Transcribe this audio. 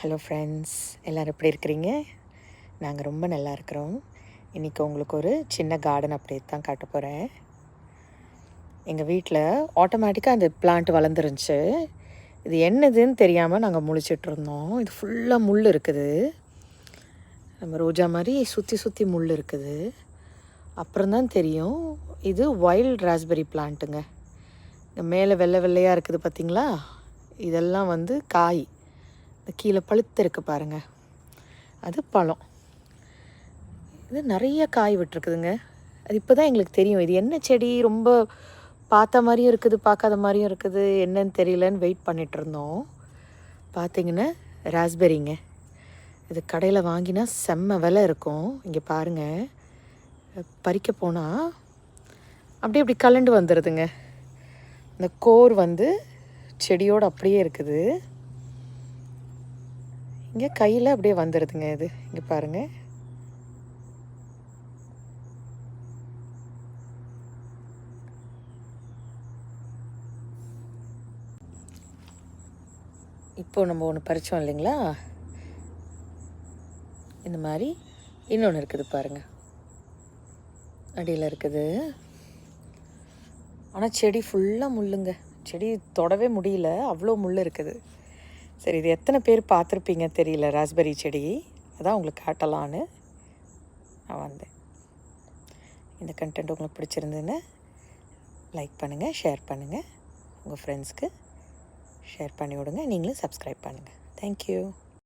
Hello friends, எல்லோரும் எப்படி இருக்கிறீங்க? நாங்கள் ரொம்ப நல்லா இருக்கிறோம். இன்றைக்கி உங்களுக்கு ஒரு சின்ன கார்டன் அப்டேட் தான் காட்ட போகிறேன். எங்கள் வீட்டில் ஆட்டோமேட்டிக்காக அந்த பிளான்ட் வளர்ந்துருந்துச்சு. இது என்னதுன்னு தெரியாமல் நாங்கள் முழிச்சிட்ருந்தோம். இது ஃபுல்லாக முள் இருக்குது. நம்ம ரோஜா மாதிரி சுற்றி சுற்றி முள் இருக்குது. அப்புறம்தான் தெரியும் இது வைல்ட் ராஸ்பெரி பிளான்ட்டுங்க. இந்த மேலே வெள்ளை வெள்ளையாக இருக்குது பார்த்திங்களா? இதெல்லாம் வந்து காய். இந்த கீழே பழுத்து இருக்குது பாருங்கள், அது பழம். இது நிறைய காய் விட்டுருக்குதுங்க. அது இப்போ தான் எங்களுக்கு தெரியும் இது என்ன செடி. ரொம்ப பார்த்த மாதிரியும் இருக்குது, பார்க்காத மாதிரியும் இருக்குது, என்னன்னு தெரியலன்னு வெயிட் பண்ணிகிட்ருந்தோம். பார்த்திங்கன்னா ராஸ்பெரிங்க. இது கடையில் வாங்கினா செம்ம விலை இருக்கும். இங்கே பாருங்கள், பறிக்க போனால் அப்படியே அப்படி கலண்டு வந்துடுதுங்க. இந்த கோர் வந்து செடியோடு அப்படியே இருக்குது. இங்கே கையில் அப்படியே வந்துடுதுங்க. இது இங்கே பாருங்கள். இப்போது நம்ம ஒன்று பறித்தோம் இல்லைங்களா, இந்த மாதிரி இன்னொன்று இருக்குது பாருங்கள், அடியில் இருக்குது. ஆனால் செடி ஃபுல்லாக முள்ளுங்க. செடி தொடவே முடியல, அவ்வளோ முள் இருக்குது. சரி, இது எத்தனை பேர் பார்த்துருப்பீங்க தெரியல, ராஸ்பெரி செடி. அதான் உங்களுக்கு காட்டலான்னு நான் வந்தேன். இந்த கண்டென்ட் உங்களுக்கு பிடிச்சிருந்ததுன்னு லைக் பண்ணுங்கள், ஷேர் பண்ணுங்கள், உங்கள் ஃப்ரெண்ட்ஸ்க்கு ஷேர் பண்ணி விடுங்க. நீங்களும் சப்ஸ்கிரைப் பண்ணுங்கள். தேங்க்யூ.